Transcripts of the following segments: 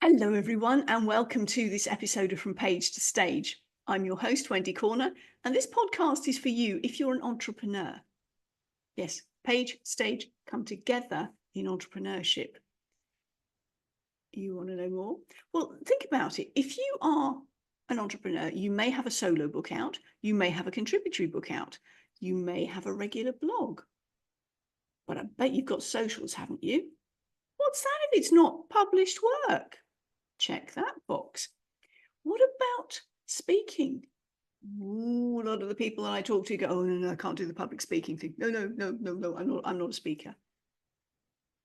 Hello, everyone, and welcome to this episode of From Page to Stage. I'm your host, Wendy Corner, and this podcast is for you if you're an entrepreneur. Yes, page, stage come together in entrepreneurship. You want to know more? Well, think about it. If you are an entrepreneur, you may have a solo book out, you may have a contributory book out, you may have a regular blog, but I bet you've got socials, haven't you? What's that if it's not published work? Check that box. What about speaking? Ooh, a lot of the people that I talk to go, oh, no, I can't do the public speaking thing. No, I'm not a speaker.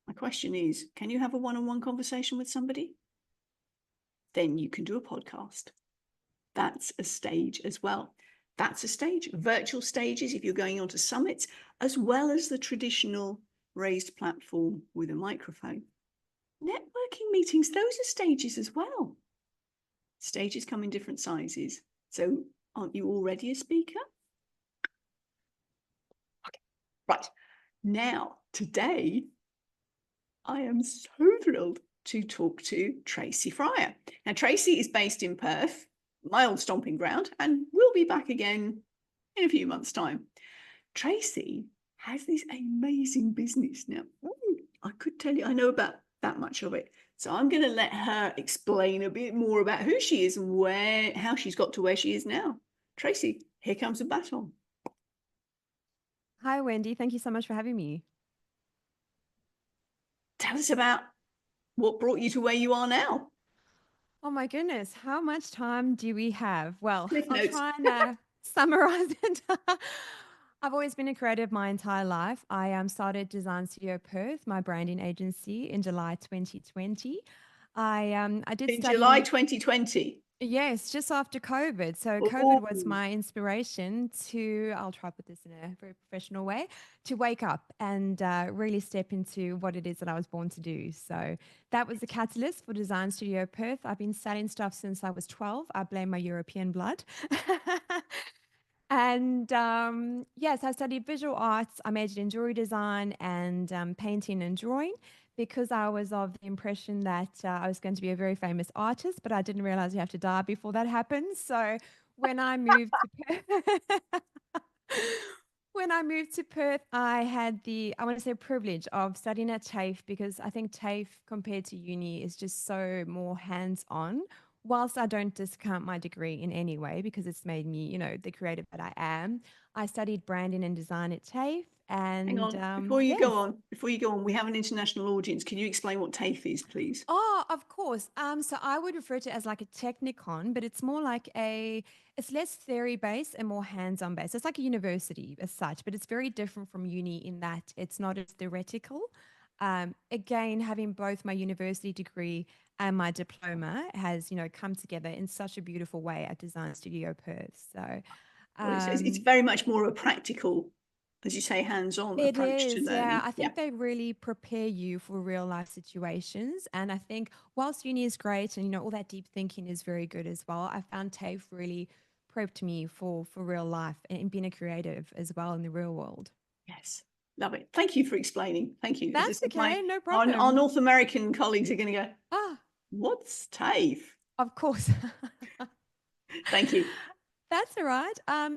My question is, can you have a one-on-one conversation with somebody? Then you can do a podcast. That's a stage as well. That's a stage. Virtual stages, if you're going on to summits, as well as the traditional raised platform with a microphone. Networking meetings, those are stages as well. Stages come in different sizes. So aren't you already a speaker? Okay, right. Now, today, I am so thrilled to talk to Tracy Fryer. Now, Tracy is based in Perth, my old stomping ground, and we'll be back again in a few months' time. Tracy has this amazing business. Now, I could tell you, I know about that much of it. So I'm going to let her explain a bit more about who she is and how she's got to where she is now. Tracy, here comes the baton. Hi, Wendy. Thank you so much for having me. Tell us about what brought you to where you are now. Oh my goodness, how much time do we have? Well, Cliff I'll notes. try and summarize it. I've always been a creative my entire life. I started Design Studio Perth, my branding agency, in July 2020. I did In July study. 2020. Yes, just after COVID. So COVID Oh, was my inspiration to, I'll try to put this in a very professional way, to wake up and really step into what it is that I was born to do. So that was the catalyst for Design Studio Perth. I've been studying stuff since I was 12. I blame my European blood. And yes, I studied visual arts. I majored in jewelry design and painting and drawing because I was of the impression that I was going to be a very famous artist, but I didn't realize you have to die before that happens. So when I moved to Perth, when I moved to Perth, I had I want to say, privilege of studying at TAFE because I think TAFE compared to uni is just so more hands-on. Whilst I don't discount my degree in any way because it's made me, the creative that I am, I studied branding and design at TAFE. hang And on. yes. Before you go on, we have an international audience. Can you explain what TAFE is, please? Oh, of course. So I would refer to it as like a technicon, but it's more like it's less theory based and more hands-on based. It's like a university as such, but it's very different from uni in that it's not as theoretical. Again, having both my university degree and my diploma has, come together in such a beautiful way at Design Studio Perth. So, Well, it's um, very much more of a practical, as you say, hands-on it approach to is, yeah. learning. I Yeah. think they really prepare you for real life situations. And I think whilst uni is great and all that deep thinking is very good as well, I found TAFE really prepped me for real life and being a creative as well in the real world. Yes. Love it. Thank you for explaining. Thank you. As I That's said, okay, no our problem. North American colleagues are going to go, Ah, what's TAFE? of course. Thank you. That's all right.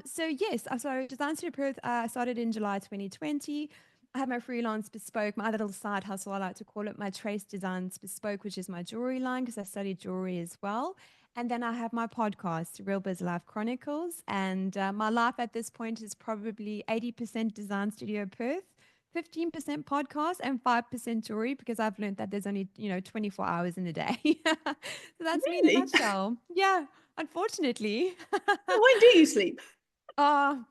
So yes, so Design Studio Perth started in July 2020. I have my freelance bespoke, my other little side hustle, I like to call it my Trace Designs Bespoke, which is my jewelry line because I studied jewelry as well. And then I have my podcast, Real Biz Life Chronicles. And my life at this point is probably 80% Design Studio Perth, 15% podcast, and 5% jewelry because I've learned that there's only, 24 hours in a day. So that's me in a Really? nutshell. Yeah, unfortunately. When do you sleep? Oh,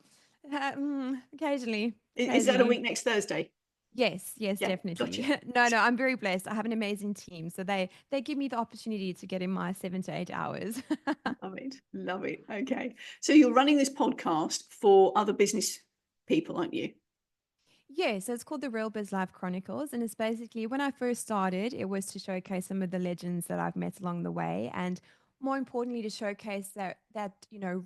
occasionally, Is that a occasionally. week next Thursday? Yes, yes, Yeah, definitely. gotcha. No, I'm very blessed. I have an amazing team, so they give me the opportunity to get in my 7 to 8 hours. Love it. Love it. Okay. So you're running this podcast for other business people, aren't you? Yeah, so it's called the Real Biz Life Chronicles, and it's basically when I first started, it was to showcase some of the legends that I've met along the way, and more importantly, to showcase that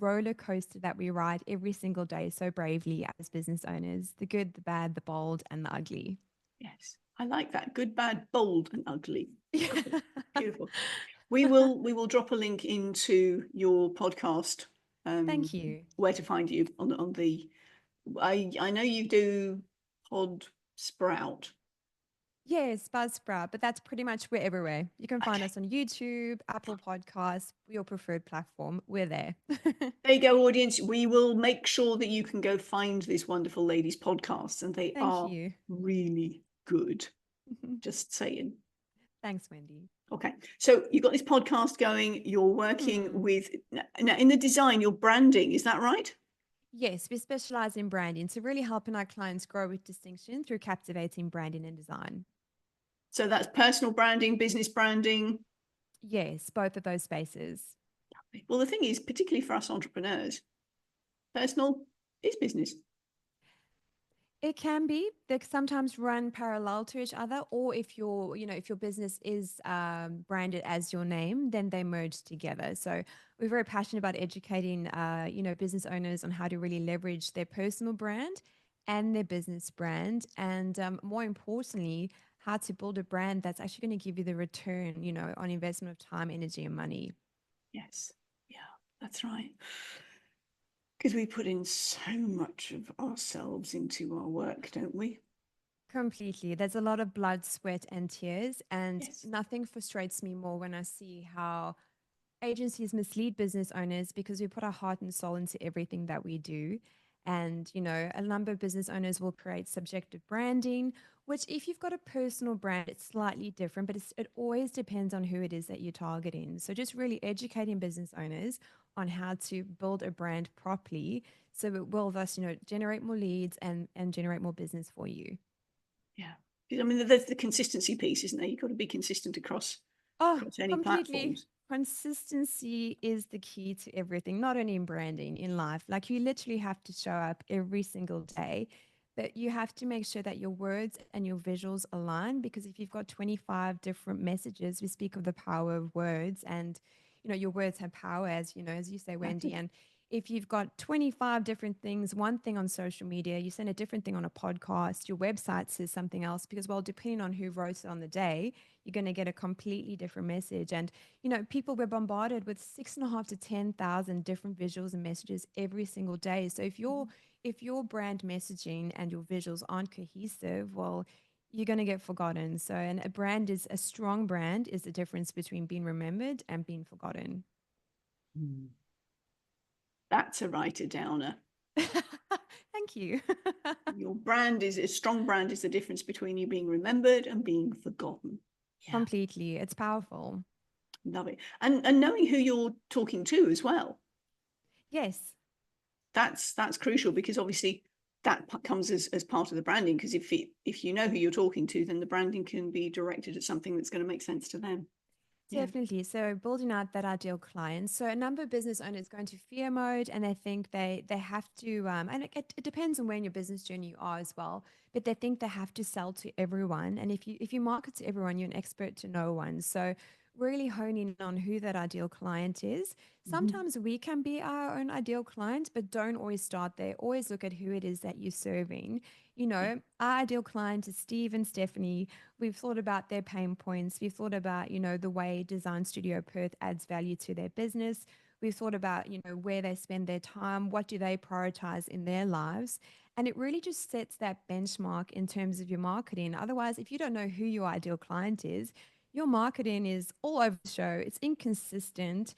roller coaster that we ride every single day so bravely as business owners, the good, the bad, the bold, and the ugly. Yes. I like that. Good, bad, bold, and ugly. Beautiful. We will drop a link into your podcast, Thank you. where to find you on the. I know you do Pod Sprout. Yes, Buzzsprout, but that's pretty much we're everywhere. You can find Okay. us on YouTube, Apple Podcasts, your preferred platform. We're there. There you go, audience. We will make sure that you can go find this wonderful lady's podcasts, and they Thank are you. really good. Just saying. Thanks, Wendy. Okay, so you've got this podcast going. You're working Hmm. with now in the design. You're branding, is that right? Yes, we specialize in branding, so really helping our clients grow with distinction through captivating branding and design. So that's personal branding, business branding. Yes, both of those spaces. Well, the thing is, particularly for us entrepreneurs, personal is business. It can be. They sometimes run parallel to each other, or if your business is branded as your name, then they merge together. So we're very passionate about educating, business owners on how to really leverage their personal brand and their business brand, and more importantly, how to build a brand that's actually going to give you the return, on investment of time, energy, and money. Yes, yeah, that's right. Because we put in so much of ourselves into our work, don't we? Completely. There's a lot of blood, sweat, and tears, and Yes. nothing frustrates me more when I see how agencies mislead business owners because we put our heart and soul into everything that we do. And, a number of business owners will create subjective branding, which, if you've got a personal brand, it's slightly different, but it always depends on who it is that you're targeting. So, just really educating business owners on how to build a brand properly so it will thus, generate more leads and generate more business for you. Yeah. I mean, there's the consistency piece, isn't there? You've got to be consistent Oh, across any completely. platforms. Consistency is the key to everything, not only in branding, in life. Like you literally have to show up every single day, but you have to make sure that your words and your visuals align because if you've got 25 different messages, we speak of the power of words and your words have power as you say, Wendy, Exactly. and if you've got 25 different things, one thing on social media, you send a different thing on a podcast, your website says something else because, well, depending on who wrote it on the day, you're going to get a completely different message. And, people were bombarded with 6.5 to 10,000 different visuals and messages every single day. So if your brand messaging and your visuals aren't cohesive, well, you're going to get forgotten. So, and a strong brand is the difference between being remembered and being forgotten. Mm. That's a writer downer. Thank you. Your brand is a strong brand is the difference between you being remembered and being forgotten. Yeah, Completely. It's powerful. love it. And knowing who you're talking to as well. Yes. That's crucial because obviously that comes as part of the branding because if you know who you're talking to, then the branding can be directed at something that's going to make sense to them. Yeah. Definitely. So building out that ideal client. So a number of business owners go into fear mode and they think they have to, and it depends on where in your business journey you are as well, but they think they have to sell to everyone. And if you market to everyone, you're an expert to no one. So really honing in on who that ideal client is. Mm-hmm. Sometimes we can be our own ideal client, but don't always start there. Always look at who it is that you're serving. Yeah. Our ideal client is Steve and Stephanie. We've thought about their pain points. We've thought about, the way Design Studio Perth adds value to their business. We've thought about, where they spend their time, what do they prioritize in their lives. And it really just sets that benchmark in terms of your marketing. Otherwise, if you don't know who your ideal client is, your marketing is all over the show. It's inconsistent.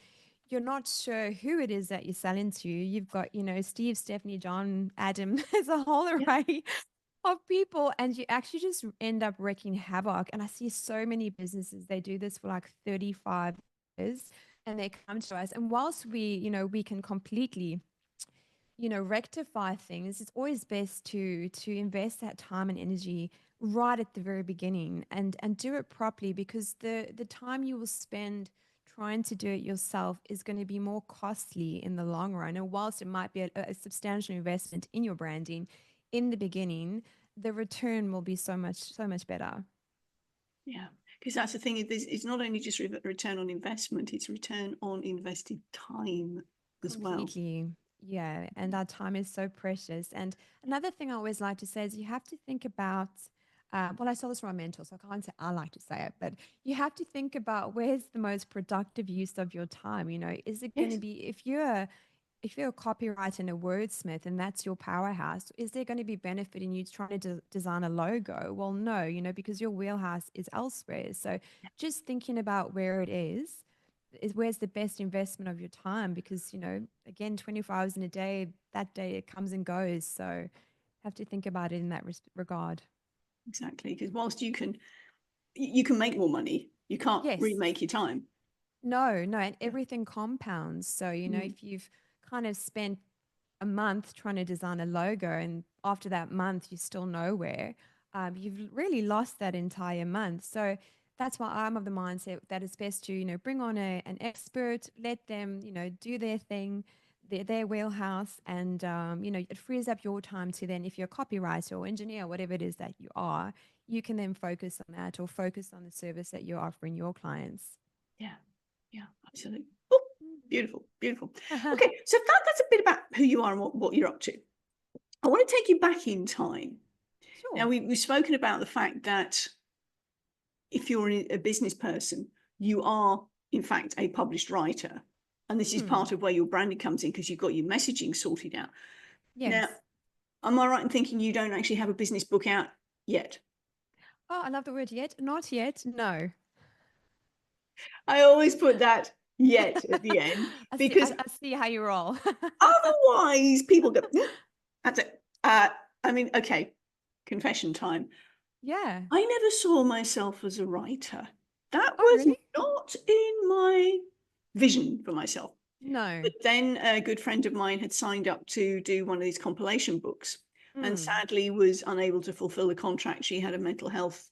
You're not sure who it is that you're selling to. You've got, Steve, Stephanie, John, Adam. There's a whole Yeah. array of people and you actually just end up wreaking havoc. And I see so many businesses, they do this for like 35 years and they come to us. And whilst we can completely, rectify things, it's always best to invest that time and energy right at the very beginning and do it properly because the time you will spend trying to do it yourself is going to be more costly in the long run. And whilst it might be a substantial investment in your branding in the beginning, the return will be so much better. Yeah, because that's the thing. It's not only just return on investment; it's return on invested time as well. Completely. Yeah. And our time is so precious. And another thing I always like to say is you have to think about Well, I saw this from my mentor, so I can't say I like to say it, but you have to think about where's the most productive use of your time. Is it going to Yes, be if you're a copywriter and a wordsmith and that's your powerhouse, is there going to be benefit in you trying to design a logo? Well, no, because your wheelhouse is elsewhere. So just thinking about where it is where's the best investment of your time? Because, again, 24 hours in a day, that day it comes and goes. So have to think about it in that regard. exactly. Because whilst you can make more money, you can't Yes. remake your time. No, no, and Yeah. everything compounds. So, Mm. if you've kind of spent a month trying to design a logo and after that month you're still nowhere, you've really lost that entire month. So that's why I'm of the mindset that it's best to, bring on an expert, let them, do their thing, their wheelhouse, and, it frees up your time to then, if you're a copywriter or engineer, whatever it is that you are, you can then focus on that or focus on the service that you're offering your clients. Yeah. Yeah, absolutely. Oh, beautiful, beautiful. Okay, so that's a bit about who you are and what you're up to. I want to take you back in time. Now, Sure. we've spoken about the fact that if you're a business person, you are, in fact, a published writer. And this is Hmm. part of where your branding comes in because you've got your messaging sorted out. Yes. Now, am I right in thinking you don't actually have a business book out yet? Oh, I love the word yet. Not yet. No. I always put that yet at the end I see. because I see how you roll. otherwise people go, that's it. Okay, confession time. Yeah. I never saw myself as a writer. That Oh, was really? not in my vision for myself. No. But then a good friend of mine had signed up to do one of these compilation books and Mm, sadly was unable to fulfill the contract. She had a mental health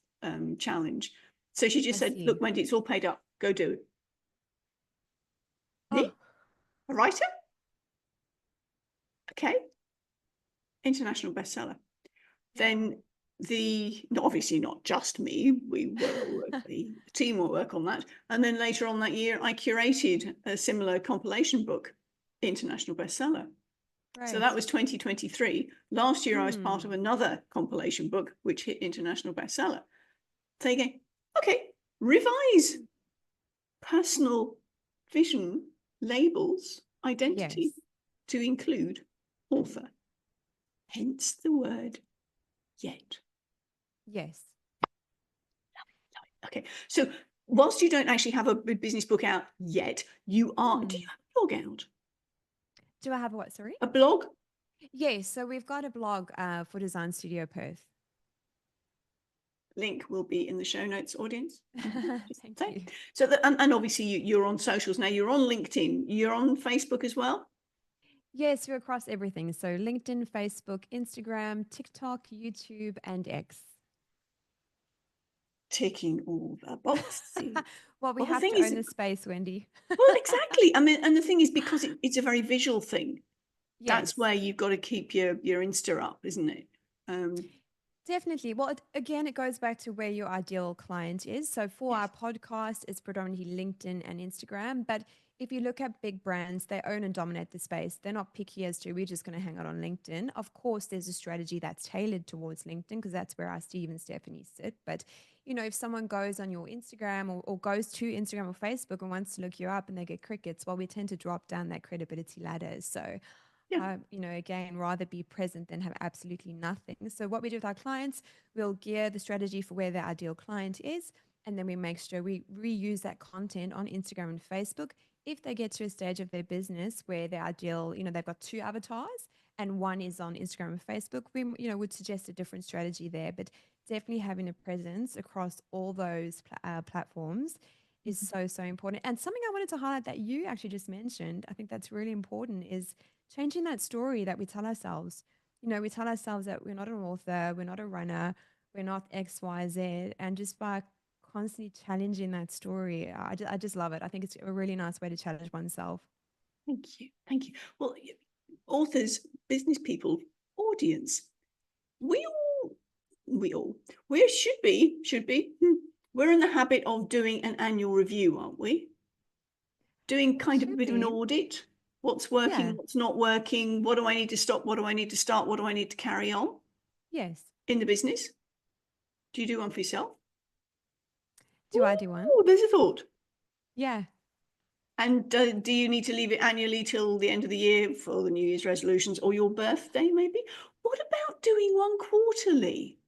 challenge. So she I just said, see. look, Wendy, it's all paid up. Go do it. Oh, Me? A writer? Okay. International bestseller. Then obviously not just me, we were a team will work on that. And then later on that year, I curated a similar compilation book, international bestseller. So great. that was 2023. Last year, I was part of Mm, another compilation book, which hit international bestseller. So you go, okay, revise personal vision, labels, yes. identity to include author, hence the word yet. Yes. Okay, so whilst you don't actually have a business book out yet, do you have Mm. a blog out? Do I have a what? Sorry? A blog? Yes. So we've got a blog for Design Studio Perth. Link will be in the show notes, audience. Just Thank say. you. So and obviously you're on socials now. You're on LinkedIn. You're on Facebook as well. Yes, we're across everything. So LinkedIn, Facebook, Instagram, TikTok, YouTube, and X. Ticking all the boxes. Well, we Well, the have thing to is, own the space, Wendy. well, exactly. I mean, and the thing is, because it's a very visual thing, that's Yes. where you've got to keep your Insta up, isn't it? Um, Definitely. Well, again, it goes back to where your ideal client is. So for yes. our podcast, it's predominantly LinkedIn and Instagram. But if you look at big brands, they own and dominate the space. They're not picky as to we're just going to hang out on LinkedIn. Of course, there's a strategy that's tailored towards LinkedIn because that's where our Steve and Stephanie sit. But if someone goes on your Instagram or goes to Instagram or Facebook and wants to look you up and they get crickets, well, we tend to drop down that credibility ladder. So Yeah. again, rather be present than have absolutely nothing. So what we do with our clients, we'll gear the strategy for where their ideal client is, and then we make sure we reuse that content on Instagram and Facebook. If they get to a stage of their business where their ideal, they've got two avatars and one is on Instagram and Facebook, we, would suggest a different strategy there. But definitely having a presence across all those platforms is Mhm. so, so important. And something I wanted to highlight that you actually just mentioned, I think that's really important, is changing that story that we tell ourselves. We tell ourselves that we're not an author, we're not a runner, we're not X, Y, Z. And just by constantly challenging that story, I just love it. I think it's a really nice way to challenge oneself. Thank you. Thank you. Well, authors, business people, audience, we all, we we're in the habit of doing an annual review, aren't we? Doing We kind of a should bit of an be. audit. What's working, Yeah. what's not working? What do I need to stop? What do I need to start? What do I need to carry on Yes. in the business? Do you do one for yourself? Do I do one? Oh, there's a thought. Yeah. And do you need to leave it annually till the end of the year for the New Year's resolutions or your birthday, maybe? What about doing one quarterly?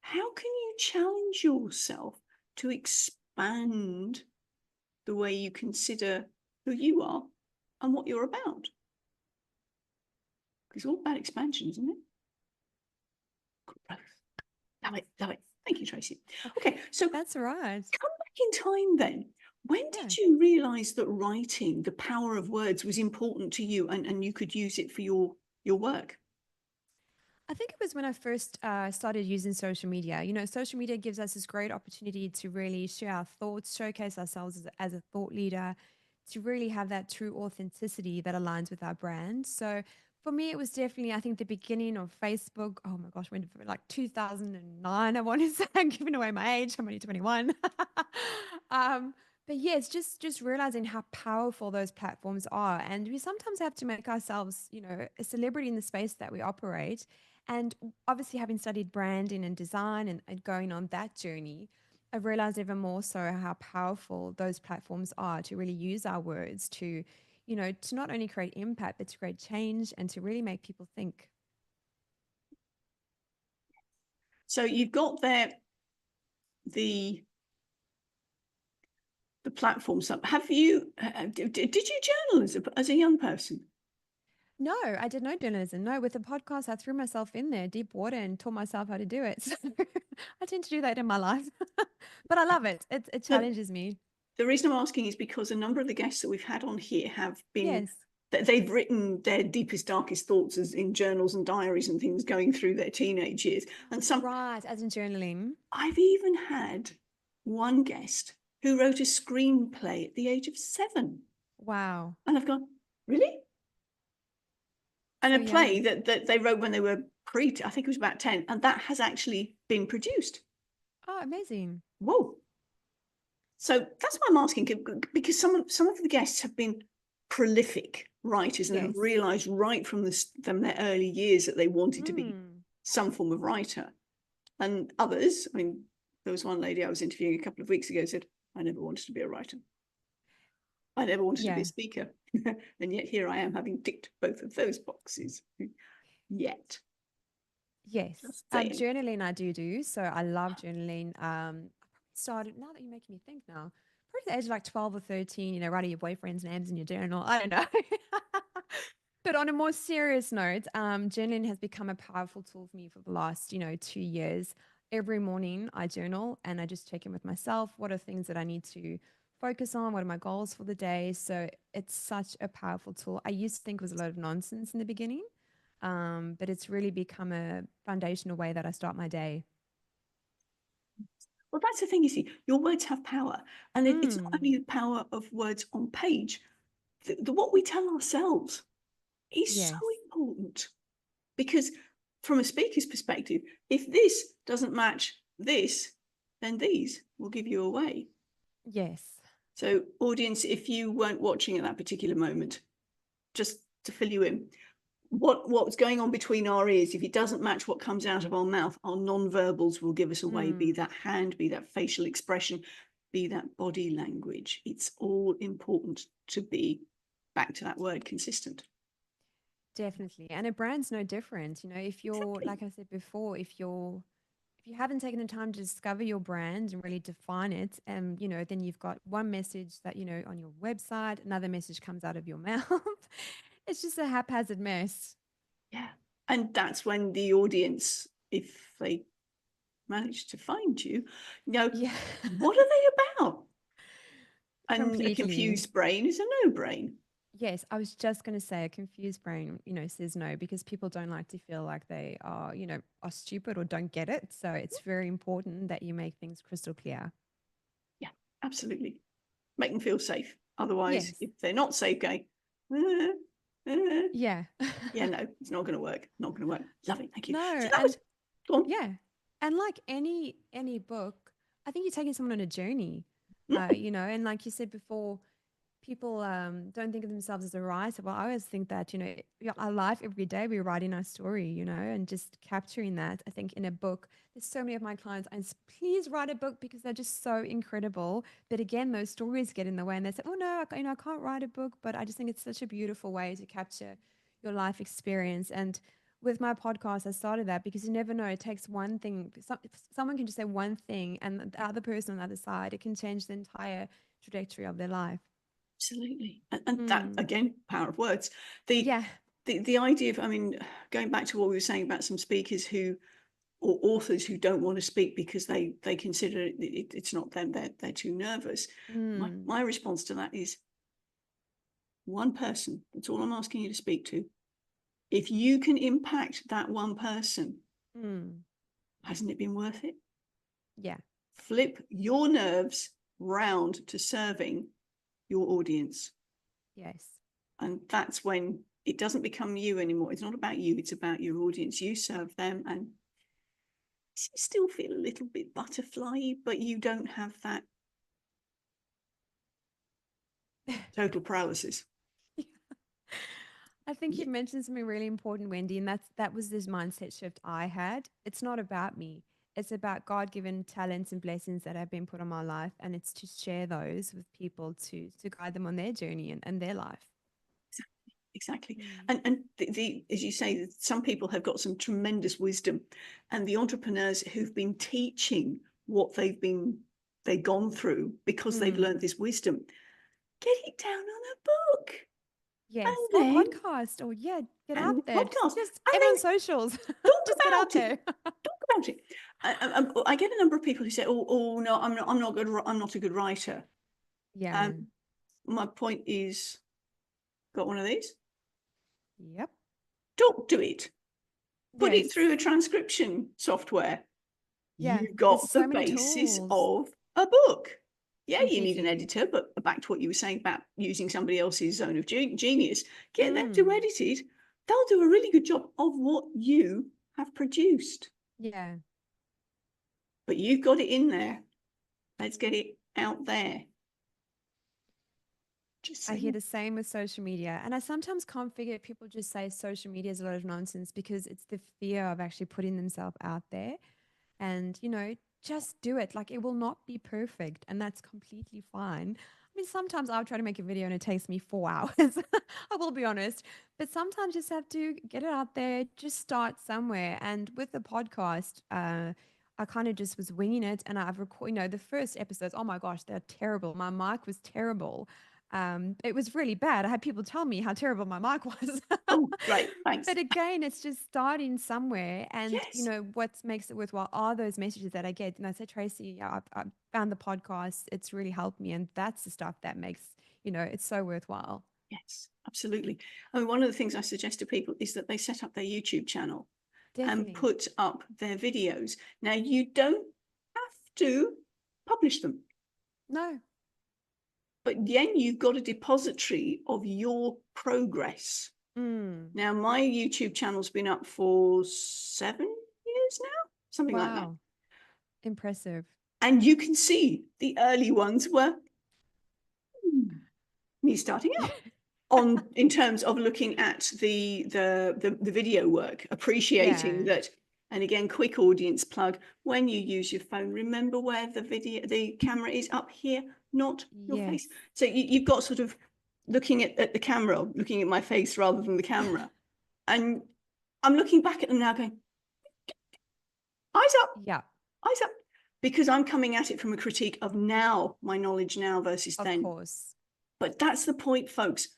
How can you challenge yourself to expand the way you consider who you are and what you're about? It's all about expansion, isn't it? Growth. Love it, love it. Thank you, Tracy. Okay, so That's right. come back in time then. When Yeah. did you realise that writing, the power of words, was important to you and you could use it for your work? I think it was when I first started using social media. You know, social media gives us this great opportunity to really share our thoughts, showcase ourselves as a thought leader, to really have that true authenticity that aligns with our brand. So for me, it was definitely, I think, the beginning of Facebook. Oh my gosh, when like 2009, I want to say, I'm giving away my age. I'm only 21. But yes, just realizing how powerful those platforms are, and we sometimes have to make ourselves, you know, a celebrity in the space that we operate. And obviously, having studied branding and design and going on that journey, I've realized even more so how powerful those platforms are to really use our words to, you know, to not only create impact, but to create change and to really make people think. So you've got there the platforms up. Have you did you journal as a young person? No, I did no journalism. No, with the podcast, I threw myself in there deep water and taught myself how to do it. So I tend to do that in my life, but I love it. It No, challenges me. the reason I'm asking is because a number of the guests that we've had on here have been Yes. they've written their deepest, darkest thoughts as in journals and diaries and things going through their teenage years. And some Right, as in journaling. I've even had one guest who wrote a screenplay at the age of 7. Wow. And I've gone, really? And So a play young. that they wrote when they were I think it was about 10, and that has actually been produced. Oh, amazing. Whoa. So that's why I'm asking, because some of the guests have been prolific writers and have Yes. realised right from their early years that they wanted to be Mm. some form of writer. And others, I mean, there was one lady I was interviewing a couple of weeks ago said, I never wanted to be a writer. I never wanted to be a Yeah. speaker. And yet here I am having ticked both of those boxes. Yet. Yes. Just saying. Journaling I do. So I love journaling. I probably started, now that you're making me think now, probably the age of like 12 or 13, you know, writing your boyfriend's names in your journal. I don't know. But on a more serious note, journaling has become a powerful tool for me for the last, you know, 2 years. Every morning I journal and I just check in with myself. What are things that I need to focus on? What are my goals for the day? So it's such a powerful tool. I used to think it was a lot of nonsense in the beginning, but it's really become a foundational way that I start my day. Well, that's the thing, you see, your words have power. And it's not Mm, only the power of words on page, what we tell ourselves is so yes, important. Because from a speaker's perspective, if this doesn't match this, then these will give you away. yes, So, audience, if you weren't watching at that particular moment, just to fill you in, what's going on between our ears, if it doesn't match what comes out of our mouth, our non-verbals will give us away, be mm, that hand, be that facial expression, be that body language. It's all important to be, back to that word, consistent. definitely. And a brand's no different. You know, if you're, Exactly. like I said before, if you haven't taken the time to discover your brand and really define it, you know, then you've got one message that, you know, on your website, another message comes out of your mouth. It's just a haphazard mess. Yeah. And that's when the audience, if they manage to find you, Yeah, what are they about? And a completely. confused brain is a no brain. Yes, I was just going to say a confused brain, you know, says no because people don't like to feel like they are, you know, are stupid or don't get it. So it's very important that you make things crystal clear. Yeah, absolutely. Make them feel safe. Otherwise, Yes. if they're not safe, going, uh, uh, Yeah. yeah, no, it's not going to work. Not going to work. Lovely, thank you. So No, that was, and go on. yeah. And like any book, I think you're taking someone on a journey, Mm, you know, and like you said before, people don't think of themselves as a writer. Well, I always think that, our life every day, we're writing our story, and just capturing that. I think in a book, there's so many of my clients, and please write a book because they're just so incredible. But again, those stories get in the way and they say, oh no, I can't write a book. But I just think it's such a beautiful way to capture your life experience. And with my podcast, I started that because you never know. It takes one thing. Someone can just say one thing, and the other person on the other side, it can change the entire trajectory of their life. Absolutely. And that, again, power of words. The Yeah. the idea of, I mean, going back to what we were saying about some speakers or authors who don't want to speak because they consider it's not them, they're too nervous. My response to that is one person. That's all I'm asking you to speak to. If you can impact that one person, hasn't it been worth it? Yeah. Flip your nerves round to serving your audience. Yes. And that's when it doesn't become you anymore. It's not about you, it's about your audience. You serve them and you still feel a little bit butterfly, but you don't have that total paralysis. I think you mentioned something really important, Wendy, and that was this mindset shift I had. It's not about me. It's about God-given talents and blessings that have been put on my life, and it's to share those with people to guide them on their journey and their life. Exactly. And the as you say, some people have got some tremendous wisdom, and the entrepreneurs who've been teaching what they've gone through because they've learned this wisdom, get it down on a book. Yes, and or then, podcast, or get and out there. podcast, Just and everyone then socials. talk Just get out about it. there. Talk about it. I get a number of people who say, "Oh no, I'm not good. I'm not a good writer." Yeah. My point is, got one of these? Yep. Don't do it. Put it Yes. through a transcription software. Yeah. You've There's got the so many basis tools. of a book. Yeah, you need an Completely. editor, but back to what you were saying about using somebody else's zone of genius, get them to edit it. They'll do a really good job of what you have produced. Yeah. But you've got it in there. Let's get it out there. I hear the same with social media. And I sometimes can't figure it. People just say social media is a lot of nonsense because it's the fear of actually putting themselves out there. And, just do it. Like, it will not be perfect. And that's completely fine. I mean, sometimes I'll try to make a video and it takes me 4 hours. I will be honest. But sometimes you just have to get it out there, just start somewhere. And with the podcast, I kind of just was winging it. And I've recorded, the first episodes, oh my gosh, they're terrible. My mic was terrible. It was really bad. I had people tell me how terrible my mic was. Oh, great. Thanks. But again, it's just starting somewhere. And, Yes. what makes it worthwhile are those messages that I get. And I say, Tracy, I've found the podcast. It's really helped me. And that's the stuff that makes, it's so worthwhile. Yes, absolutely. I mean, one of the things I suggest to people is that they set up their YouTube channel and Definitely. put up their videos. Now, you don't have to publish them, No. but then you've got a depository of your progress. Now, my YouTube channel's been up for 7 years now, something like that. Wow. Impressive. And you can see the early ones were me starting out in terms of looking at the video work, appreciating Yeah. that. And again, quick audience plug: when you use your phone, remember where the camera is, up here, not your Yes. face. So you've got sort of looking at the camera, looking at my face rather than the camera. And I'm looking back at them now going, eyes up, Yeah. eyes up, because I'm coming at it from a critique of now, my knowledge now versus then. Of course. But that's the point, folks.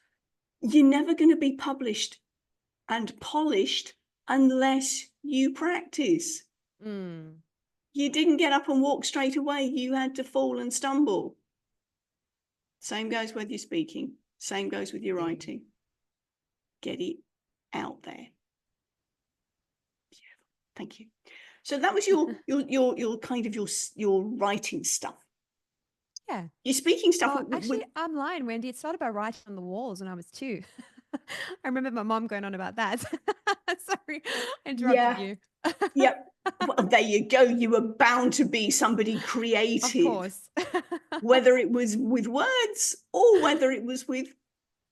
You're never going to be published and polished unless you practice. You didn't get up and walk straight away. You had to fall and stumble. Same goes with your speaking. Same goes with your writing. Get it out there. Beautiful. Thank you. So that was your kind of your writing stuff. Yeah. Your speaking stuff. Actually, I'm lying, Wendy. It started by writing on the walls when I was 2. I remember my mom going on about that. Sorry, I interrupted Yeah. you. Yep. Well, there you go. You were bound to be somebody Of creative, course. whether it was with words or whether it was with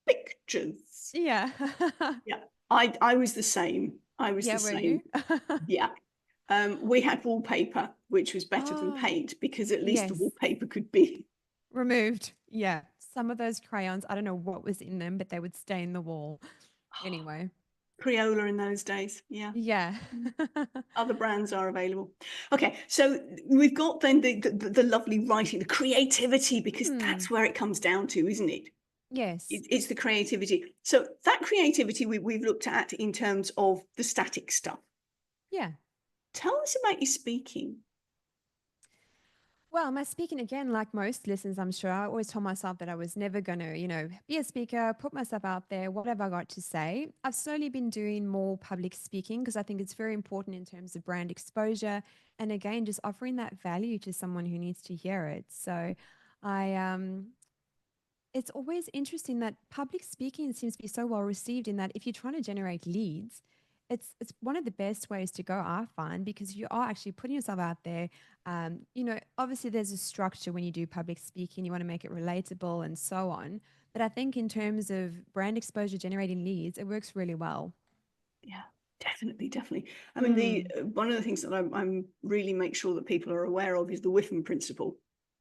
pictures. Yeah. Yeah. I was the same. I was Yeah, the were same. you? Yeah. We had wallpaper, which was better than Oh, paint because at least the yes. wallpaper could be Removed. Yeah. Some of those crayons, I don't know what was in them, but they would stain the wall. Anyway. Crayola in those days. Yeah. Yeah. Mm. Other brands are available. Okay, so we've got then the lovely writing, the creativity, because Hmm. that's where it comes down to, isn't it? Yes. It's the creativity. So that creativity we've looked at in terms of the static stuff. Yeah. Tell us about your speaking. Well, my speaking again, like most listeners, I'm sure, I always told myself that I was never going to, be a speaker, put myself out there, whatever I got to say. I've slowly been doing more public speaking because I think it's very important in terms of brand exposure. And again, just offering that value to someone who needs to hear it. So it's always interesting that public speaking seems to be so well received in that if you're trying to generate leads, it's one of the best ways to go, I find, because you are actually putting yourself out there. Obviously there's a structure when you do public speaking, you want to make it relatable and so on. But I think in terms of brand exposure, generating leads, it works really well. Yeah, definitely, definitely. I mean, the Mm, one of the things that I'm really make sure that people are aware of is the WIIFM principle.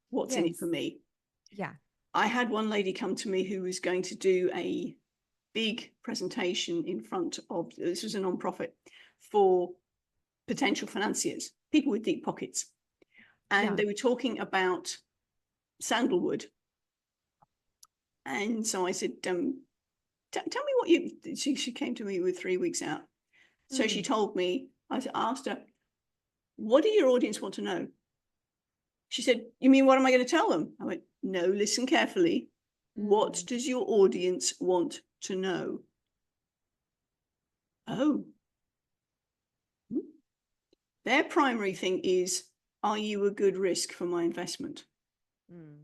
What's in it for yes. me? Yeah. I had one lady come to me who was going to do a big presentation in front of, this was a non-profit, for potential financiers, people with deep pockets. And Yeah. they were talking about sandalwood. And so I said, tell me what she came to me with 3 weeks out. So she Mm, told me, I asked her, what do your audience want to know? She said, you mean, what am I going to tell them? I went, no, listen carefully. What mm, does your audience want to know? Oh, their primary thing is, are you a good risk for my investment? mm.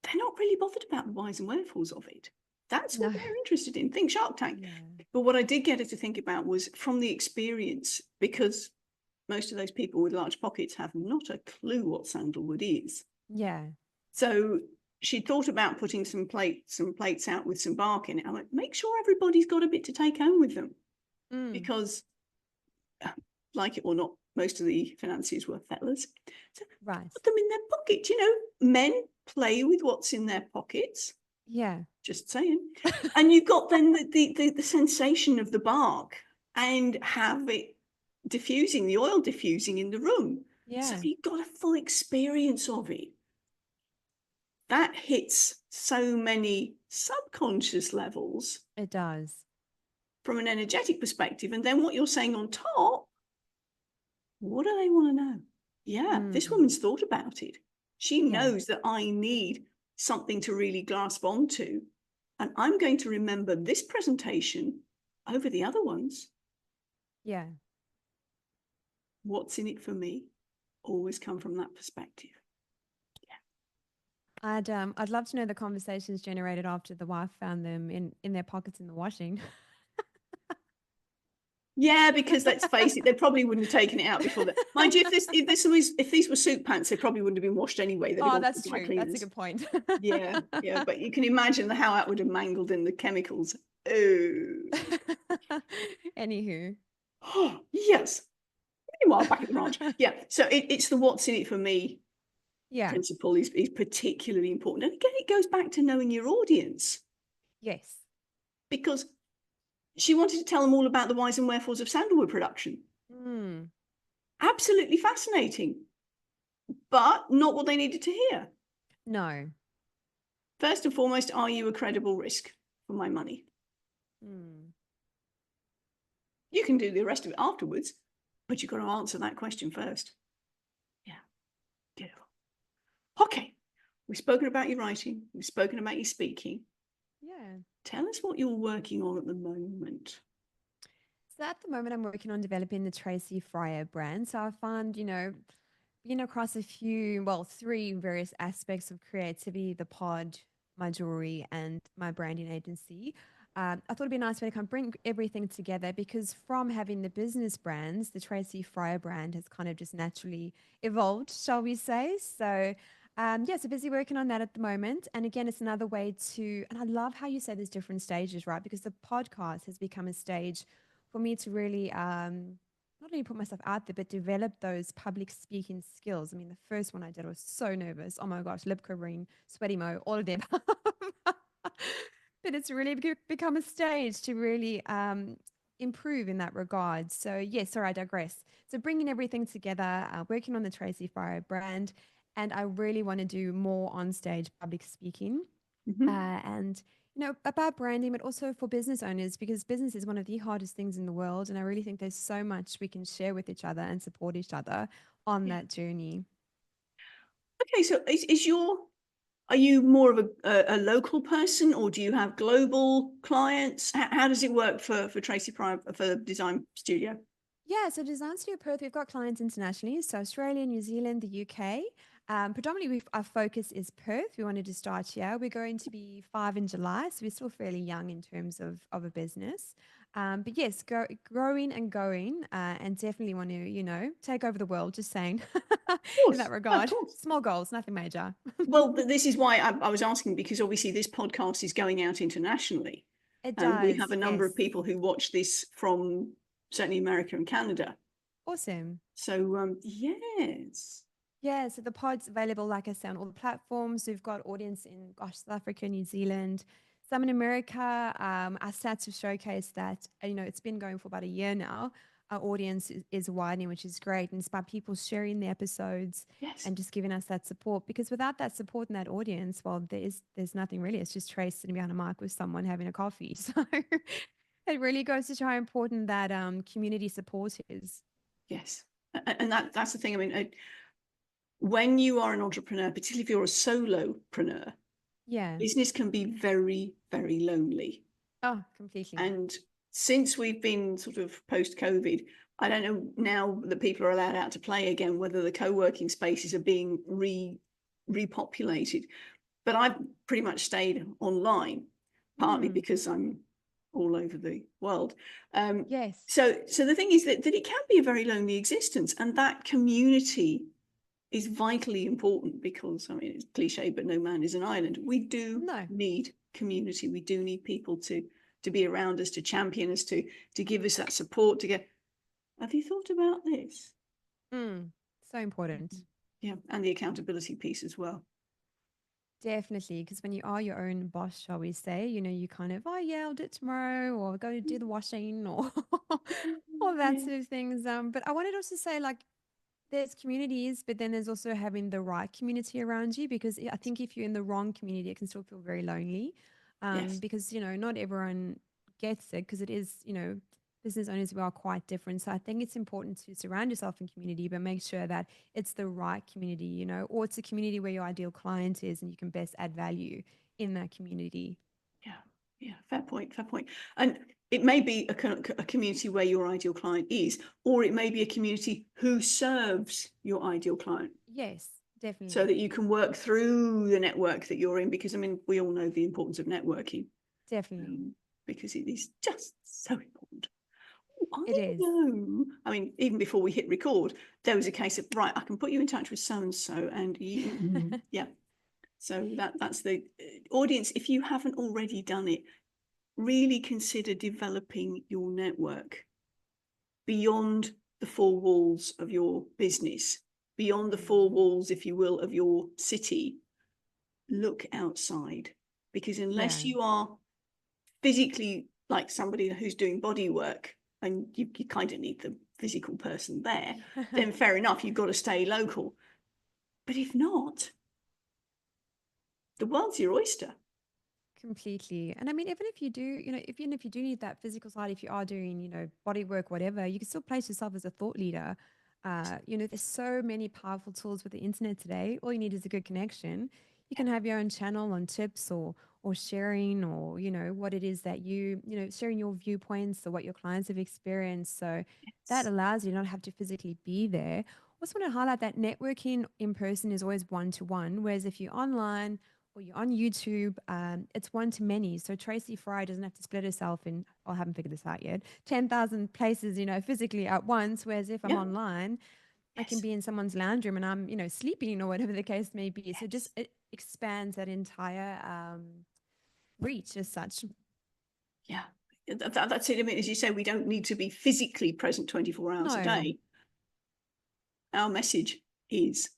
They're not really bothered about the whys and wherefores of it. That's No. what they're interested in. Think Shark Tank. Yeah. But what I did get her to think about was from the experience, because most of those people with large pockets have not a clue what sandalwood is. Yeah. So she thought about putting some plates out with some bark in it. I went, make sure everybody's got a bit to take home with them, Mm, because, like it or not, most of the financiers were fellas. So right. put them in their pocket. Men play with what's in their pockets. Yeah. Just saying. And you've got then the sensation of the bark and have it diffusing, the oil diffusing in the room. So Yeah. you've got a full experience of it. That hits so many subconscious levels It does. from an energetic perspective. And then what you're saying on top, what do they want to know? Yeah, this Mm, woman's thought about it. She yeah. knows that I need something to really grasp onto. And I'm going to remember this presentation over the other ones. Yeah. What's in it for me? Always come from that perspective. I'd love to know the conversations generated after the wife found them in their pockets in the washing. Yeah, because let's face it, they probably wouldn't have taken it out before that. Mind you, if these were suit pants, they probably wouldn't have been washed anyway. They'd have Oh, gone to that's the dry true. That's a cleaners. good point. Yeah, yeah, but you can imagine how that would have mangled in the chemicals. Anywho, Oh, yes. Meanwhile, back at the ranch. Yeah, so it's the what's in it for me yeah. principle is particularly important. And again, it goes back to knowing your audience, Yes. because she wanted to tell them all about the whys and wherefores of sandalwood production. Mm, Absolutely fascinating, but not what they needed to hear. no. First and foremost, are you a credible risk for my money? Mm, You can do the rest of it afterwards, but you've got to answer that question first. Yeah, beautiful. Okay, we've spoken about your writing, we've spoken about your speaking. yeah. Tell us what you're working on at the moment. So at the moment, I'm working on developing the Tracy Fryer brand. So I find, been across three various aspects of creativity, the pod, my jewelry and my branding agency. I thought it'd be a nice way to kind of bring everything together because from having the business brands, the Tracy Fryer brand has kind of just naturally evolved, shall we say. So, yeah, so busy working on that at the moment. And again, it's another way to, and I love how you say there's different stages, right? Because the podcast has become a stage for me to really not only put myself out there, but develop those public speaking skills. I mean, the first one I did, I was so nervous. Oh my gosh, lip covering, sweaty mo, all of them. But it's really become a stage to really improve in that regard. So, yes, sorry, I digress. So, bringing everything together, working on the Tracy Fryer brand, and I really want to do more on stage public speaking and about branding, but also for business owners because business is one of the hardest things in the world, and I really think there's so much we can share with each other and support each other on Yeah. that journey. Okay, so are you more of a local person, or do you have global clients? How does it work for Tracy Prime for Design Studio? Yeah, so Design Studio Perth, we've got clients internationally, so Australia, New Zealand, the UK. Predominantly, our focus is Perth. We wanted to start here. We're going to be 5 in July, so we're still fairly young in terms of a business. But yes, growing and going, and definitely want to, take over the world, just saying, in that Of regard. course. Small goals, nothing major. Well, this is why I was asking, because obviously this podcast is going out internationally. It We have does, a number yes. of people who watch this from certainly America and Canada. Awesome. So, yes. Yeah, so the pod's available, like I said, on all the platforms. We've got audience in, gosh, South Africa, New Zealand, some in America. Our stats have showcased that, it's been going for about a year now. Our audience is widening, which is great. And it's by people sharing the episodes Yes. and just giving us that support. Because without that support and that audience, well, there's nothing really. It's just Trace sitting behind a mic with someone having a coffee. So it really goes to show how important that community support is. Yes. And that's the thing. I mean, when you are an entrepreneur, particularly if you're a solopreneur, Yeah. business can be very, very lonely. Oh, completely. And since we've been sort of post-COVID, I don't know now that people are allowed out to play again, whether the co-working spaces are being repopulated. But I've pretty much stayed online, partly Mm, because I'm all over the world. Um, yes. so the thing is that it can be a very lonely existence, and that community is vitally important because, I mean, it's cliche, but no man is an island. We do No. need community. We do need people to be around us, to champion us, to give us that support, to get, have you thought about this? Mm, so important. Yeah, and the accountability piece as well. Definitely. Because when you are your own boss, shall we say, you kind of, oh, yeah, I'll do it tomorrow or go to do the washing or all that Yeah. sort of things. But I wanted also to say, like, there's communities, but then there's also having the right community around you because I think if you're in the wrong community, it can still feel very lonely. Yes. Because, not everyone gets it because it is, business owners, we are quite different. So I think it's important to surround yourself in community, but make sure that it's the right community, or it's a community where your ideal client is and you can best add value in that community. Yeah. Yeah. Fair point. Fair point. And it may be a community where your ideal client is, or it may be a community who serves your ideal client, Yes, so definitely. that you can work through the network that you're in. Because, I mean, we all know the importance of networking, Definitely. because it is just so important. I It is. know. I mean, even before we hit record, there was a case of, right, I can put you in touch with so and so, and yeah. So that's the audience. If you haven't already done it, really consider developing your network beyond the four walls of your business, beyond the four Mm, walls, if you will, of your city. Look outside, because unless yeah. you are physically like somebody who's doing body work, and you kind of need the physical person there, then fair enough, you've got to stay local. But if not, the world's your oyster. Completely. And I mean, even if you do, even if you do need that physical side, if you are doing, body work, whatever, you can still place yourself as a thought leader. There's so many powerful tools with the internet today. All you need is a good connection. You can have your own channel on tips or sharing or, what it is that sharing your viewpoints or what your clients have experienced. So that Yes. allows you not have to physically be there. Also want to highlight that networking in person is always one to one, whereas if you're online or you're on YouTube, it's one to many. So Tracy Fryer doesn't have to split herself in, I haven't figured this out yet, 10,000 places, physically at once. Whereas if I'm Yeah. online, I can Yes. be in someone's lounge room and I'm, sleeping or whatever the case may be. So just Yes. it expands that entire reach as such. Yeah. That's it. I mean, as you say, we don't need to be physically present 24 hours a No. day. Our message is,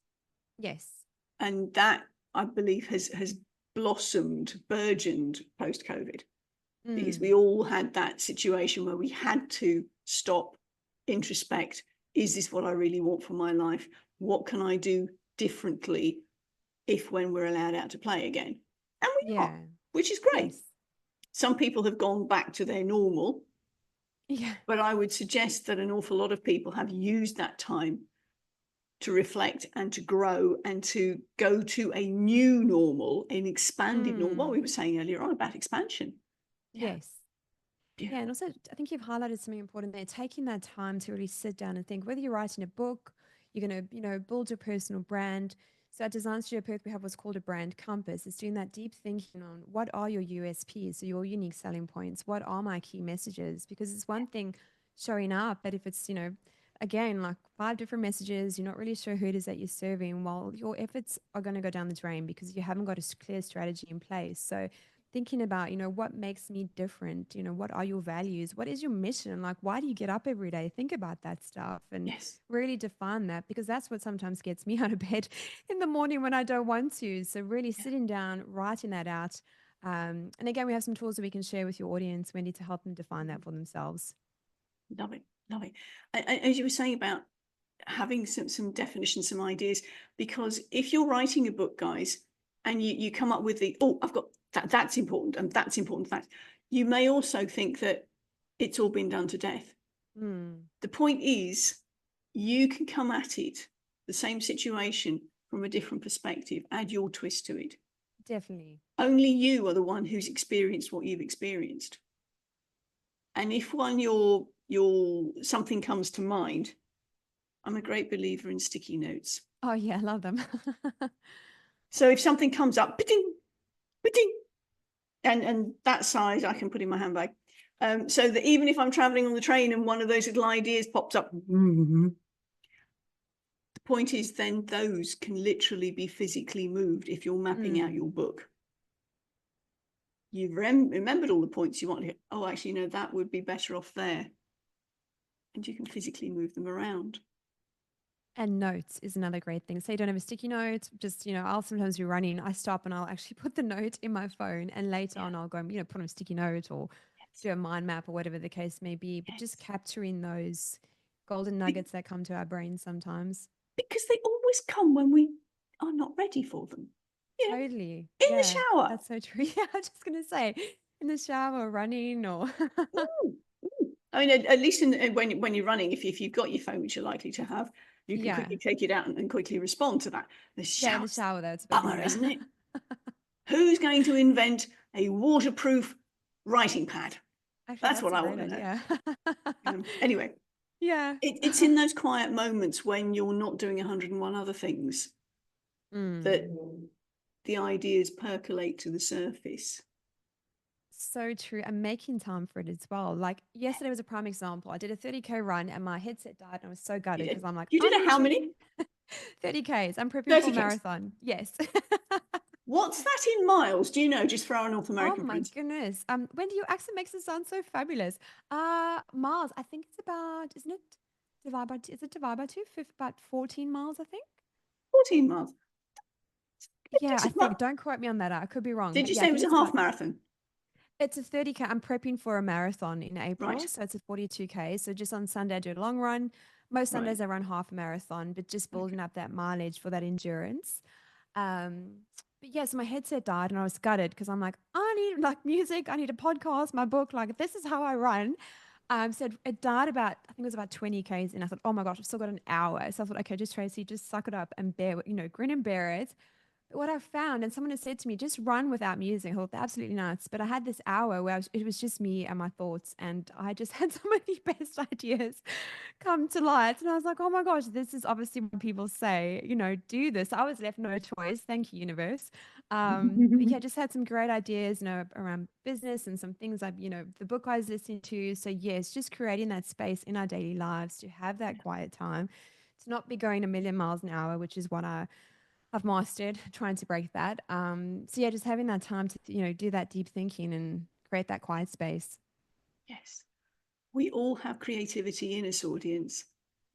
Yes. and that I believe has blossomed, burgeoned post COVID, because we all had that situation where we had to stop, introspect. Is this what I really want for my life? What can I do differently when we're allowed out to play again? And we are, which is great. Yes. Some people have gone back to their normal, Yeah. but I would suggest that an awful lot of people have used that time to reflect and to grow and to go to a new normal, an expanded normal. What we were saying earlier on about expansion. Yeah. Yes. Beautiful. Yeah, and also I think you've highlighted something important there, taking that time to really sit down and think, whether you're writing a book, you're going to, build your personal brand. So at Design Studio Perth, we have what's called a brand compass. It's doing that deep thinking on what are your USPs, so your unique selling points, what are my key messages? Because it's one thing showing up, but if it's, again, like 5 different messages, you're not really sure who it is that you're serving, well, your efforts are going to go down the drain because you haven't got a clear strategy in place. So thinking about, what makes me different, what are your values, what is your mission, like why do you get up every day, think about that stuff and Yes. really define that, because that's what sometimes gets me out of bed in the morning when I don't want to. So really sitting down, writing that out, and again, we have some tools that we can share with your audience, Wendy, to help them define that for themselves. Love it. Love it. As you were saying about having some definitions, some ideas, because if you're writing a book, guys, and you come up with I've got that's important and that's important fact, you may also think that it's all been done to death. The point is, you can come at it, the same situation, from a different perspective, add your twist to it. Definitely. Only you are the one who's experienced what you've experienced. And if something comes to mind, I'm a great believer in sticky notes. Oh yeah, I love them. So if something comes up, ba-ding, ba-ding, and that size I can put in my handbag. So that even if I'm traveling on the train and one of those little ideas pops up, the point is then those can literally be physically moved if you're mapping out your book. You've remembered all the points you want to. Oh, actually, no, that would be better off there. And you can physically move them around. And notes is another great thing. Say you don't have a sticky note, just, I'll sometimes be running, I stop and I'll actually put the note in my phone and later on I'll go, put on a sticky note or do a mind map or whatever the case may be, but just capturing those golden nuggets that come to our brains sometimes. Because they always come when we are not ready for them. Totally. In the shower. That's so true. Yeah, I was just going to say, in the shower, running or... I mean, at least when you're running, if you've got your phone, which you're likely to have, you can quickly take it out and quickly respond to that. in the shower, that's bummer, isn't it? Who's going to invent a waterproof writing pad? Actually, That's what I want to know. Yeah. Anyway, yeah. it's in those quiet moments when you're not doing 101 other things that the ideas percolate to the surface. So true. And making time for it as well. Like yesterday was a prime example. I did a 30K run and my headset died and I was so gutted because I'm like, you did how many? 30Ks. I'm prepping for a marathon. Yes. What's that in miles? Do you know, just for our North American friends? Oh my goodness. Wendy, your accent makes it sound so fabulous. Miles, I think it's about, isn't it divided by two? About 14 miles, I think. 14 miles. Yeah, I think. Don't quote me on that. I could be wrong. Did you say it was a half marathon? It's a 30K. I'm prepping for a marathon in April. So it's a 42K. So just on Sunday, I do a long run. Most Sundays, I run half a marathon, but just building up that mileage for that endurance. But yes, my headset died and I was gutted because I'm like, I need like music. I need a podcast, my book. Like, this is how I run. So it died about, I think it was about 20 Ks. And I thought, oh my gosh, I've still got an hour. So I thought, okay, just Tracy, just suck it up and grin and bear it. what I found, and someone has said to me, just run without music. I thought absolutely nuts. But I had this hour where it was just me and my thoughts, and I just had some of the best ideas come to light. And I was like, oh my gosh, this is obviously what people say, do this. I was left no choice. Thank you, universe. But yeah, just had some great ideas, around business and some things the book I was listening to. So yes, just creating that space in our daily lives to have that quiet time, to not be going a million miles an hour, which is what I've mastered, trying to break that. So yeah, just having that time to, do that deep thinking and create that quiet space. Yes. We all have creativity in us, audience.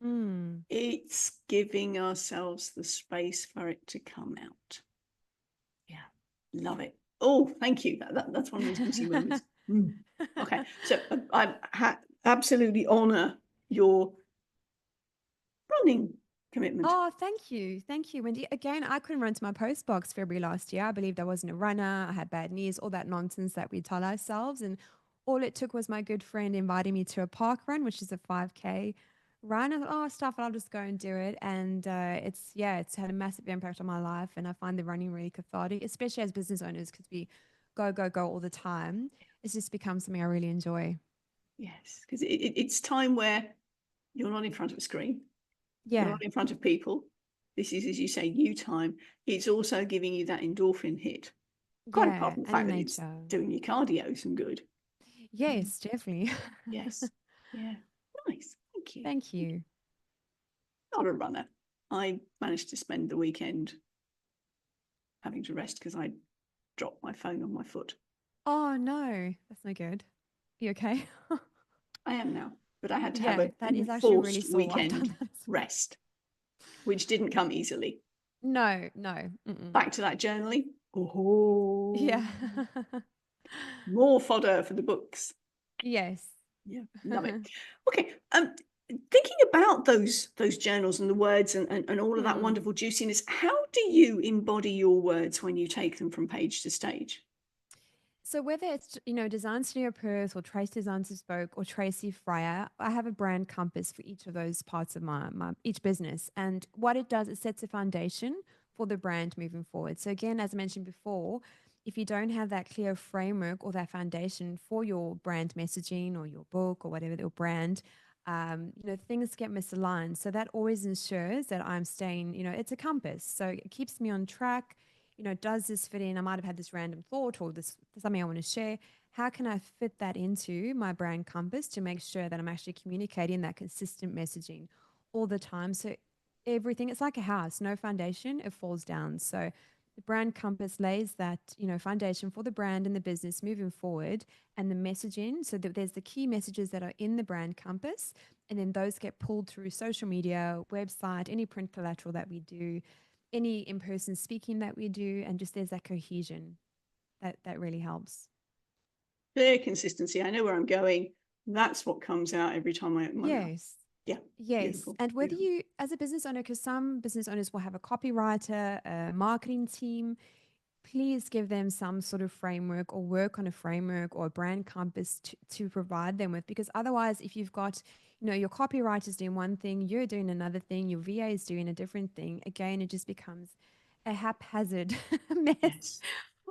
Mm. It's giving ourselves the space for it to come out. Yeah, love it. Oh, thank you. That's one of those juicy moments. Okay, so I absolutely honor your running commitment. Oh, thank you. Thank you, Wendy. Again, I couldn't run to my post box February last year. I believed I wasn't a runner. I had bad knees, all that nonsense that we tell ourselves. And all it took was my good friend inviting me to a park run, which is a 5K run. I thought, oh, stuff it, I'll just go and do it. And it's had a massive impact on my life. And I find the running really cathartic, especially as business owners, because we go, go, go all the time. It's just become something I really enjoy. Yes, because it's time where you're not in front of a screen. You're Yeah. not in front of people. This is, as you say, you time. It's also giving you that endorphin hit. Quite apart Yeah. from the And fact in that it's nature. doing your cardio some good. Yes, definitely. Yes. Yeah. Nice. Thank you. Thank you. Not a runner. I managed to spend the weekend having to rest because I dropped my phone on my foot. Oh no, that's no good. You okay? I am now, but I had to have Yeah, an that is actually really enforced sore. I've weekend done that as well. rest, which didn't come easily. No, no. Mm-mm. Back to that journaling. Oh, Yeah. more fodder for the books. Yes. Yeah, love it. Okay, thinking about those journals and the words and all of that Hmm. wonderful juiciness, how do you embody your words when you take them from page to stage? So whether it's, Design Studio Perth or Trace Designs Bespoke or Tracy Fryer, I have a brand compass for each of those parts of my each business. And what it does, it sets a foundation for the brand moving forward. So again, as I mentioned before, if you don't have that clear framework or that foundation for your brand messaging or your book or whatever your brand, things get misaligned. So that always ensures that I'm staying, it's a compass. So it keeps me on track. Does this fit in? I might have had this random thought or this something I want to share. How can I fit that into my brand compass to make sure that I'm actually communicating that consistent messaging all the time? So everything, it's like a house, no foundation, it falls down. So the brand compass lays that, foundation for the brand and the business moving forward and the messaging. So that there's the key messages that are in the brand compass. And then those get pulled through social media, website, any print collateral that we do, any in-person speaking that we do, and just there's that cohesion that really helps. Clear consistency. I know where I'm going. That's what comes out every time I open my mouth. Yes. Yeah, Yes. beautiful, And whether beautiful. you, as a business owner, because some business owners will have a copywriter, a marketing team, please give them some sort of framework or work on a framework or a brand compass to provide them with. Because otherwise, if you've got, your copywriter's doing one thing, you're doing another thing, your VA is doing a different thing, again, it just becomes a haphazard mess Yes.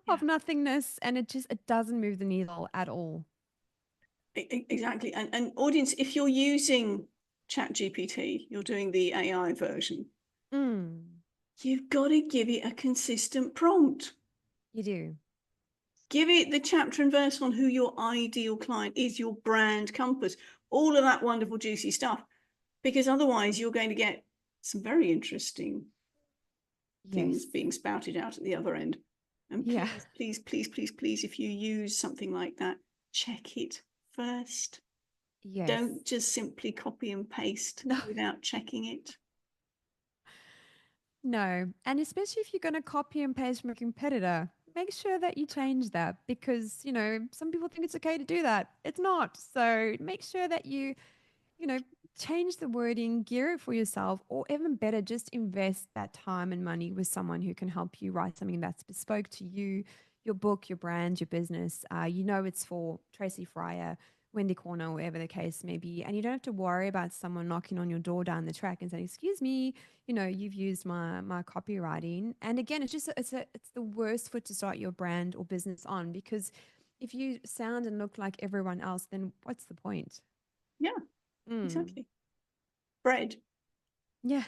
of Yeah. nothingness, and it doesn't move the needle at all. Exactly. And audience, if you're using ChatGPT, you're doing the AI version, Mm, you've got to give it a consistent prompt. you do. Give it the chapter and verse on who your ideal client is, your brand compass, all of that wonderful, juicy stuff. Because otherwise, you're going to get some very interesting Yes. things being spouted out at the other end. And Yeah. please, please, please, please, please, if you use something like that, check it first. Yes. Don't just simply copy and paste No. without checking it. No. And especially if you're going to copy and paste from a competitor, make sure that you change that because, some people think it's okay to do that. It's not. So make sure that you know, change the wording, gear it for yourself, or even better, just invest that time and money with someone who can help you write something that's bespoke to you, your book, your brand, your business. It's for Tracy Fryer, Wendy Corner, wherever the case may be. And you don't have to worry about someone knocking on your door down the track and saying, excuse me, you've used my copywriting. And again, it's the worst foot to start your brand or business on, because if you sound and look like everyone else, then what's the point? Yeah, exactly. Bread. Yeah.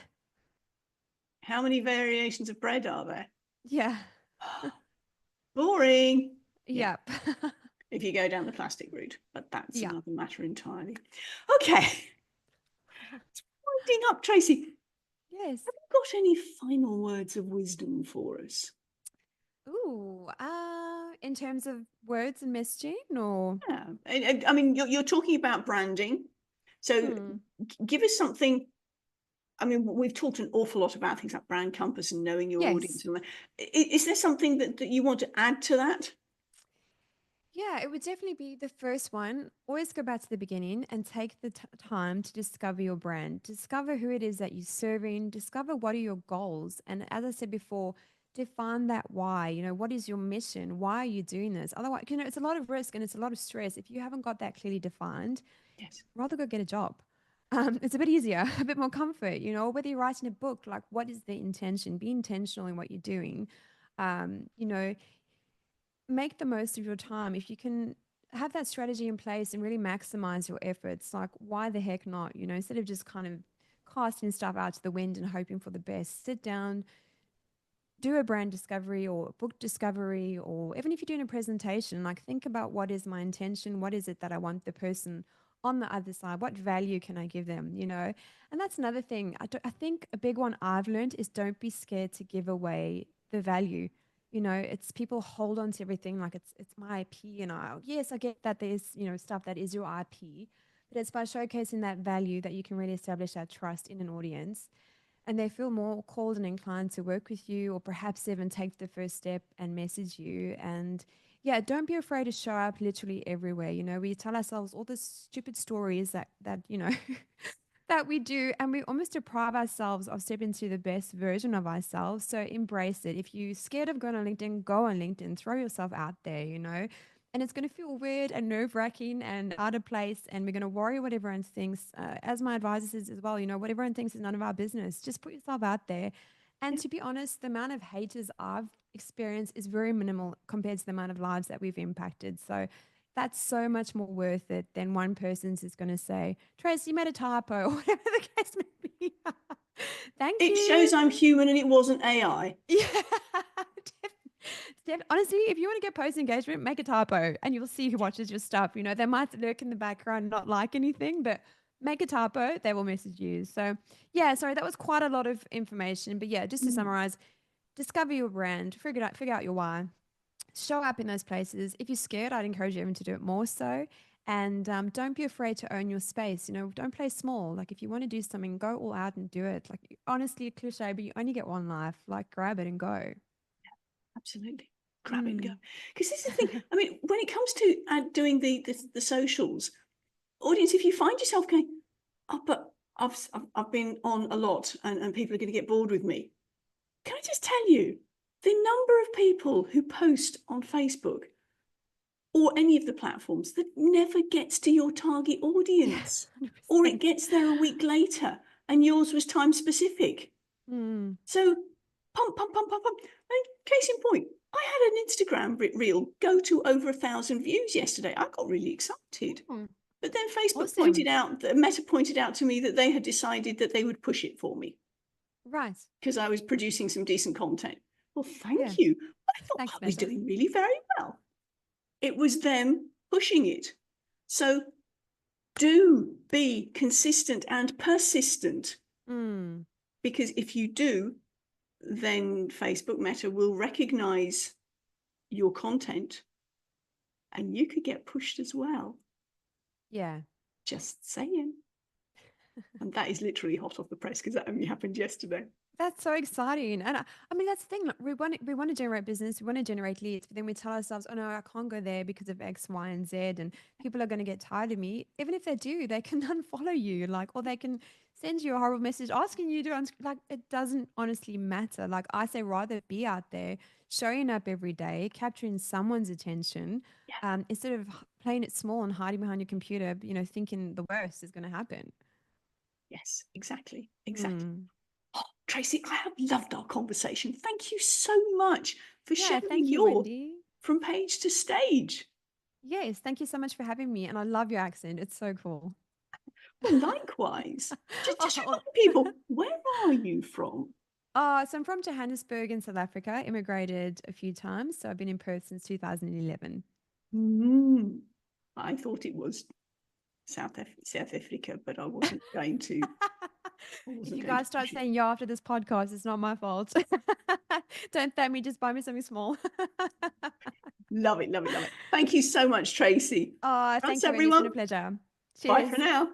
How many variations of bread are there? Yeah. Boring. Yeah. Yep. If you go down the plastic route, but that's Yeah. another matter entirely. Okay. It's winding up, Tracy. Yes. Have you got any final words of wisdom for us? Ooh, in terms of words and messaging, or Yeah. I mean, you're talking about branding. So give us something. I mean, we've talked an awful lot about things like brand compass and knowing your audience. yes. Is there something that you want to add to that? Yeah, it would definitely be the first one. Always go back to the beginning and take the time to discover your brand, discover who it is that you're serving, discover what are your goals. And as I said before, define that why. What is your mission? Why are you doing this? Otherwise, it's a lot of risk and it's a lot of stress. If you haven't got that clearly defined, Yes. rather go get a job. It's a bit easier, a bit more comfort, whether you're writing a book, like what is the intention? Be intentional in what you're doing. Um, you know, make the most of your time. If you can have that strategy in place and really maximize your efforts, like why the heck not? Instead of just kind of casting stuff out to the wind and hoping for the best, sit down, do a brand discovery or book discovery, or even if you're doing a presentation, like think about what is my intention? What is it that I want the person on the other side? What value can I give them? And that's another thing. I think a big one I've learned is don't be scared to give away the value. It's people hold on to everything like it's my IP, and yes, I get that there's stuff that is your IP, but it's by showcasing that value that you can really establish that trust in an audience, and they feel more called and inclined to work with you, or perhaps even take the first step and message you. And yeah, don't be afraid to show up literally everywhere. We tell ourselves all the stupid stories that that we do, and we almost deprive ourselves of stepping into the best version of ourselves. So embrace it. If you're scared of going on LinkedIn, go on LinkedIn, throw yourself out there. And it's going to feel weird and nerve-wracking and out of place, and we're going to worry what everyone thinks. As my advisor says as well, what everyone thinks is none of our business. Just put yourself out there. And Yeah. to be honest, the amount of haters I've experienced is very minimal compared to the amount of lives that we've impacted. So that's so much more worth it than one person's is going to say, Tracy, you made a typo, or whatever the case may be. Thank It you. shows I'm human and it wasn't AI. Yeah. Honestly, if you want to get post engagement, make a typo and you'll see who watches your stuff. They might lurk in the background and not like anything, but make a typo, they will message you. So, yeah, sorry, that was quite a lot of information. But yeah, just to summarize, discover your brand, figure out your why, show up in those places. If you're scared, I'd encourage you even to do it more so. And don't be afraid to own your space. Don't play small. Like if you want to do something, go all out and do it. Like honestly, a cliche, but you only get one life. Like grab it and go. Absolutely. Grab it and go. Mm. Because this is the thing. I mean, when it comes to doing the socials, audience, if you find yourself going, oh, but I've been on a lot and people are going to get bored with me. Can I just tell you, the number of people who post on Facebook or any of the platforms that never gets to your target Yeah, audience, or it 100%. gets there a week later and yours was time specific. Mm. So pump, pump, pump, pump, pump. And case in point, I had an Instagram reel go to over 1,000 views yesterday. I got really excited. Mm. But then Facebook Awesome. Meta pointed out to me that they had decided that they would push it for me Right. because I was producing some decent content. Well, Yeah. thank you. I thought Thanks, I was Meta. doing really very well. It was them pushing it. So do be consistent and persistent, Mm. because if you do, then Facebook Meta will recognize your content and you could get pushed as well. Yeah. Just saying. And that is literally hot off the press because that only happened yesterday. That's so exciting. And I mean, that's the thing. Like, we want to generate business, we want to generate leads, but then we tell ourselves, oh no, I can't go there because of X, Y, and Z, and people are going to get tired of me. Even if they do, they can unfollow you, like, or they can send you a horrible message asking you to like, it doesn't honestly matter. Like I say, rather be out there, showing up every day, capturing someone's attention, Yeah. instead of playing it small and hiding behind your computer, thinking the worst is going to happen. Yes, exactly. Exactly. Mm. Oh, Tracy, I have loved our conversation. Thank you so much for Yeah, sharing thank you, your Wendy. from page to stage. Yes, thank you so much for having me. And I love your accent. It's so cool. Well, likewise. Just Oh, remind people, where are you from? so I'm from Johannesburg in South Africa, immigrated a few times. So I've been in Perth since 2011. Mm, I thought it was South Africa, but I wasn't going to. I If wasn't you going to guys start push it. saying yeah after this podcast, it's not my fault. Don't thank me, just buy me something small. Love it, love it, love it. Thank you so much, Tracy. Oh, Thanks, thank you, Wendy. It's been everyone. a pleasure. Bye for Cheers. now.